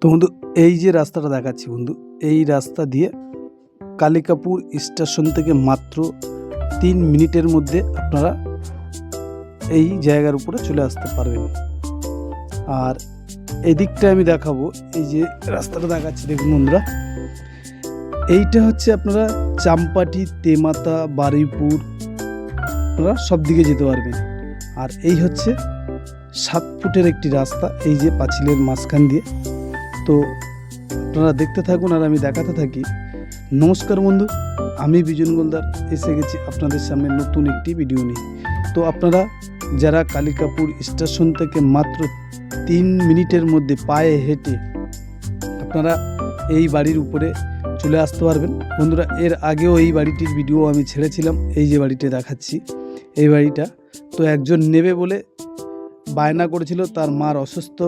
তো বন্ধু, এই যে রাস্তাটা দেখাচ্ছি বন্ধু, এই রাস্তা দিয়ে কালিকাপুর স্টেশন থেকে মাত্র 3 মিনিটের মধ্যে আপনারা এই জায়গার উপরে চলে আসতে পারবেন। আর এদিকটা আমি দেখাবো, এই যে রাস্তাটা দেখাচ্ছি দেখুন বন্ধুরা, এইটা হচ্ছে আপনারা চাম্পাটি, তেমাতা, বারুইপুর, আপনারা সব দিকে যেতে পারবেন। আর এই হচ্ছে 7 ফুটের একটি রাস্তা, এই যে পাঁচিলের মাঝখান দিয়ে। তো আপনারা দেখতে থাকুন আর আমি দেখাতে থাকি। নমস্কার বন্ধু, আমি বিজন গোলদার এসে গেছি আপনাদের সামনে নতুন একটি ভিডিও নিয়ে। তো আপনারা যারা কালিকাপুর স্টেশন থেকে মাত্র 3 মিনিটের মধ্যে পায়ে হেঁটে আপনারা এই বাড়ির উপরে চলে আসতে পারবেন বন্ধুরা। এর আগেও এই বাড়িটির ভিডিও আমি ছেড়েছিলাম, এই যে বাড়িটা দেখাচ্ছি, এই বাড়িটা। তো একজন নেবে বলে বায়না করেছিল, তার মার অসুস্থ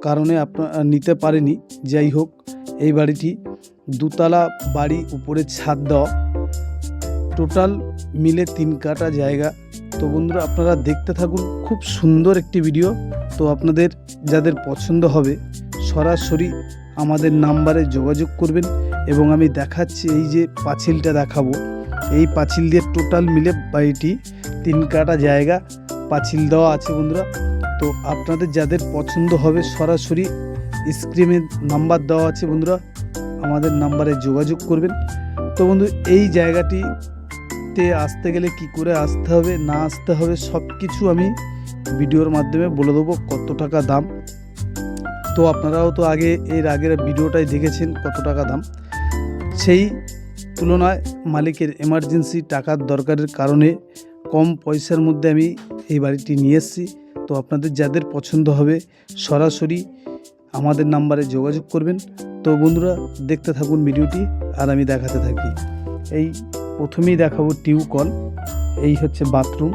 কারণে আপনারা নিতে পারেনি। যাই হোক, এই বাড়িটি 2 তলা বাড়ি, উপরে ছাদ দেওয়া, টোটাল মিলে 3 কাঠা জায়গা। তো বন্ধুরা আপনারা দেখতে থাকুন, খুব সুন্দর একটি ভিডিও। তো আপনাদের যাদের পছন্দ হবে সরাসরি আমাদের নাম্বারে যোগাযোগ করবেন। এবং আমি দেখাচ্ছি, এই যে পাঁচিলটা দেখাবো, এই পাঁচিল দিয়ে টোটাল মিলে বাড়িটি 3 কাঠা জায়গা পাঁচিল দেওয়া আছে বন্ধুরা। তো আপনাদের যাদের পছন্দ হবে সরাসরি স্ক্রিনে নাম্বার দেওয়া আছে বন্ধুরা, আমাদের নাম্বারে যোগাযোগ করবেন। তো বন্ধু, এই জায়গাটিতে আসতে গেলে কি করে আসতে হবে না আসতে হবে সব কিছু আমি ভিডিওর মাধ্যমে বলে দেবো, কত টাকা দাম। তো আপনারাও তো এর আগের ভিডিওটাই দেখেছেন কত টাকা দাম। সেই তুলনায় মালিকের এমার্জেন্সি টাকার দরকারের কারণে কম পয়সার মধ্যে আমি এই বাড়িটি নিয়ে এসেছি। তো আপনাদের যাদের পছন্দ হবে সরাসরি আমাদের নাম্বারে যোগাযোগ করবেন। তো বন্ধুরা দেখতে থাকুন ভিডিওটি আর আমি দেখাতে থাকি। এই প্রথমেই দেখাবো টিউবকল, এই হচ্ছে বাথরুম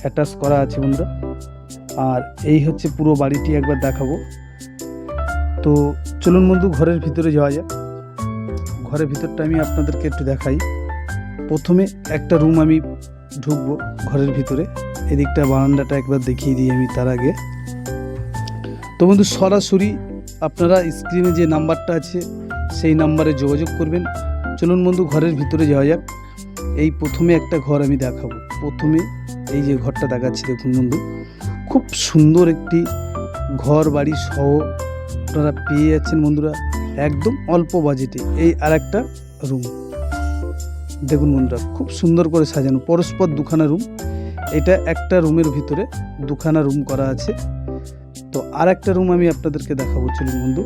অ্যাটাচ করা আছে বন্ধুরা। আর এই হচ্ছে পুরো বাড়িটি একবার দেখাবো। তো চলুন বন্ধু, ঘরের ভিতরে যাওয়া যাক। ঘরের ভিতরটা আমি আপনাদেরকে একটু দেখাই। প্রথমে একটা রুম আমি ঢুকবো ঘরের ভিতরে, এদিকটা বারান্দাটা একবার দেখিয়ে দিই আমি তার আগে। তো বন্ধু সরাসরি আপনারা স্ক্রিনে যে নাম্বারটা আছে সেই নাম্বারে যোগাযোগ করবেন। চলুন বন্ধু ঘরের ভিতরে যাওয়া যাক। এই প্রথমে একটা ঘর আমি দেখাবো। প্রথমে এই যে ঘরটা দেখাচ্ছি দেখুন বন্ধু, খুব সুন্দর একটি ঘর বাড়ি সহ আপনারা পেয়ে যাচ্ছেন বন্ধুরা, একদম অল্প বাজেটে। এই আর একটা রুম দেখুন বন্ধুরা, খুব সুন্দর করে সাজানো, পরস্পর 2খানা রুম। এটা একটা রুমের ভিতরে 2খানা রুম করা আছে। তো আর একটা রুম আমি আপনাদেরকে দেখাবো, চলুন বন্ধু।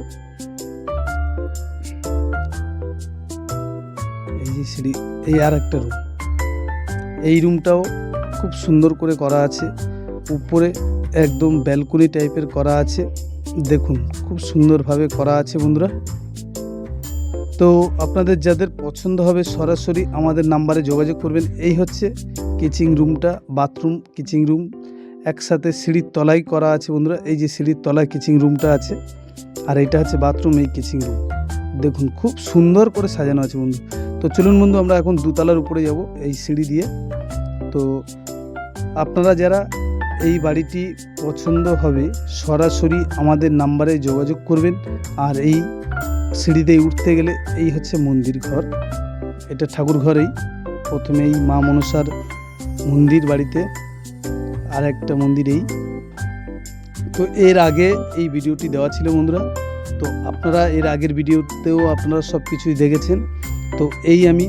এই যে সিঁড়ি, এই আর একটা রুম, এই রুমটাও খুব সুন্দর করে করা আছে, উপরে একদম ব্যালকনি টাইপের করা আছে। দেখুন খুব সুন্দরভাবে করা আছে বন্ধুরা। তো আপনাদের যাদের পছন্দ হবে সরাসরি আমাদের নাম্বারে যোগাযোগ করবেন। এই হচ্ছে কিচেন রুমটা, বাথরুম কিচেন রুম একসাথে সিঁড়ির তলায় করা আছে বন্ধুরা। এই যে সিঁড়ির তলায় কিচেন রুমটা আছে, আর এটা হচ্ছে বাথরুম, এই কিচেন রুম দেখুন খুব সুন্দর করে সাজানো আছে বন্ধু। তো চলুন বন্ধু, আমরা এখন 2 তলার উপরে যাব এই সিঁড়ি দিয়ে। তো আপনারা যারা এই বাড়িটি পছন্দ হবে সরাসরি আমাদের নাম্বারে যোগাযোগ করবেন। আর এই সিঁড়িতে উঠতে গেলে এই হচ্ছে মন্দির ঘর, এটা ঠাকুর ঘরেই। প্রথমে এই মা মনসার মন্দির বাড়িতে, আর একটা মন্দির এই। তো এর আগে এই ভিডিওটি দেওয়া ছিল বন্ধুরা, তো আপনারা এর আগের ভিডিওতেও আপনারা সব কিছুই দেখেছেন। তো এই আমি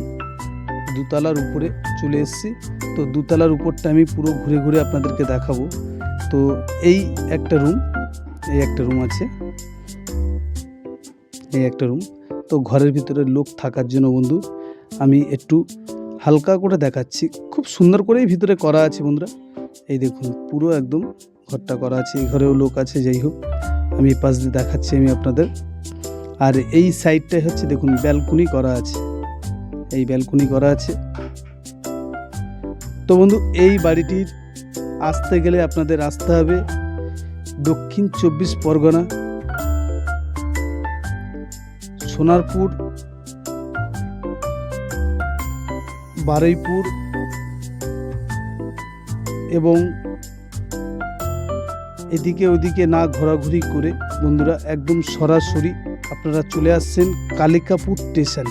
2 তলার উপরে চলে এসেছি। তো 2 তলার উপরটা আমি পুরো ঘুরে ঘুরে আপনাদেরকে দেখাবো। তো এই একটা রুম, এই একটা রুম আছে, এই একটা রুম। তো ঘরের ভিতরে লোক থাকার জন্য বন্ধু আমি একটু হালকা করে দেখাচ্ছি, খুব সুন্দর করেই ভিতরে করা আছে বন্ধুরা। এই দেখুন পুরো একদম ঘরটা করা আছে, এই ঘরেও লোক আছে। যাই হোক, আমি এই পাশ দিয়ে দেখাচ্ছি আমি আপনাদের। আর এই সাইডটায় হচ্ছে দেখুন ব্যালকনি করা আছে, এই ব্যালকনি করা আছে। তো বন্ধু এই বাড়িটির আসতে গেলে আপনাদের আসতে হবে দক্ষিণ 24 পরগনা, সোনারপুর, বারুইপুর এবং এদিকে ওদিকে না ঘোরাঘুরি করে বন্ধুরা একদম সরাসরি আপনারা চলে আসছেন কালিকাপুর স্টেশন।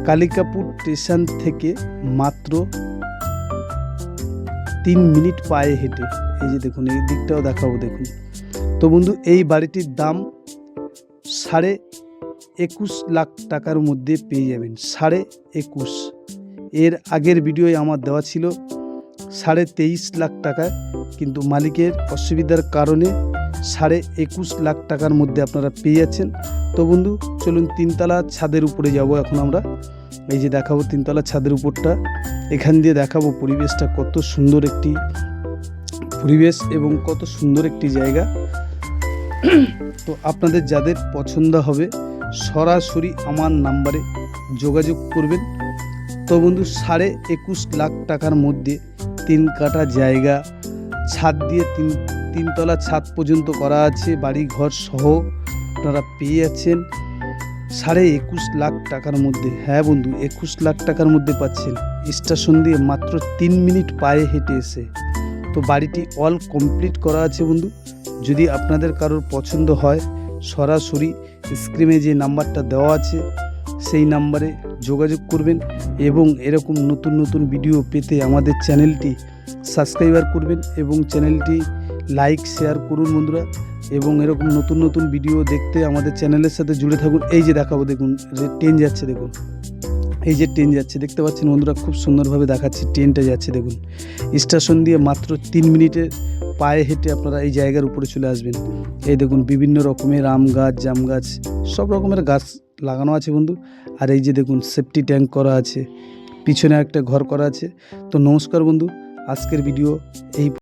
কালিকাপুর স্টেশন থেকে মাত্র 3 মিনিট পায়ে হেঁটে, এই যে দেখুন এই দিকটাও দেখাবো দেখুন। তো বন্ধু এই বাড়িটির দাম 21.5 লাখ টাকার মধ্যে পেয়ে যাবেন। 21.5। এর আগের ভিডিওয় আমার দেওয়া ছিল 23.5 লাখ টাকা, কিন্তু মালিকের অসুবিধার কারণে 21.5 লাখ টাকার মধ্যে আপনারা পেয়ে যাচ্ছেন। তো বন্ধু চলুন 3তলা ছাদের উপরে যাব এখন আমরা। এই যে দেখাবো 3তলা ছাদের উপরটা, এখান দিয়ে দেখাবো পরিবেশটা কত সুন্দর একটি পরিবেশ এবং কত সুন্দর একটি জায়গা। তো আপনাদের যাদের পছন্দ হবে সরাসরি আমার নাম্বারে যোগাযোগ করবেন। তো বন্ধু 21.5 লাখ টাকার মধ্যে 3 কাঠা জায়গা, ছাদ দিয়ে 3তলা ছাদ পর্যন্ত করা আছে, বাড়ি ঘর সহ আপনারা পেয়ে যাচ্ছেন 21.5 লাখ টাকার মধ্যে। হ্যাঁ বন্ধু 21 লাখ টাকার মধ্যে পাচ্ছেন, স্টেশন দিয়ে মাত্র 3 মিনিট পায়ে হেঁটে এসে। তো বাড়িটি অল কমপ্লিট করা আছে বন্ধু। যদি আপনাদের কারোর পছন্দ হয় সরাসরি স্ক্রিনে যে নাম্বারটা দেওয়া আছে সেই নাম্বারে যোগাযোগ করবেন এবং এরকম নতুন নতুন ভিডিও পেতে আমাদের চ্যানেলটি সাবস্ক্রাইবার করবেন এবং চ্যানেলটি লাইক শেয়ার করুন বন্ধুরা, এবং এরকম নতুন নতুন ভিডিও দেখতে আমাদের চ্যানেলের সাথে জুড়ে থাকুন। এই যে দেখাবো দেখুন ট্রেন যাচ্ছে, দেখুন এই যে ট্রেন যাচ্ছে দেখতে পাচ্ছেন বন্ধুরা, খুব সুন্দরভাবে দেখাচ্ছি ট্রেনটা যাচ্ছে দেখুন। স্টেশন দিয়ে মাত্র 3 মিনিটে পায়ে হেঁটে আপনারা এই জায়গার উপরে চলে আসবেন। এই দেখুন বিভিন্ন রকমের আম গাছ, জাম গাছ, সব রকমের গাছ লাগানো আছে বন্ধু। আর এই যে দেখুন সেফটি ট্যাঙ্ক করা আছে, পিছনে একটা ঘর করা আছে। তো নমস্কার বন্ধু, আজকের ভিডিও এই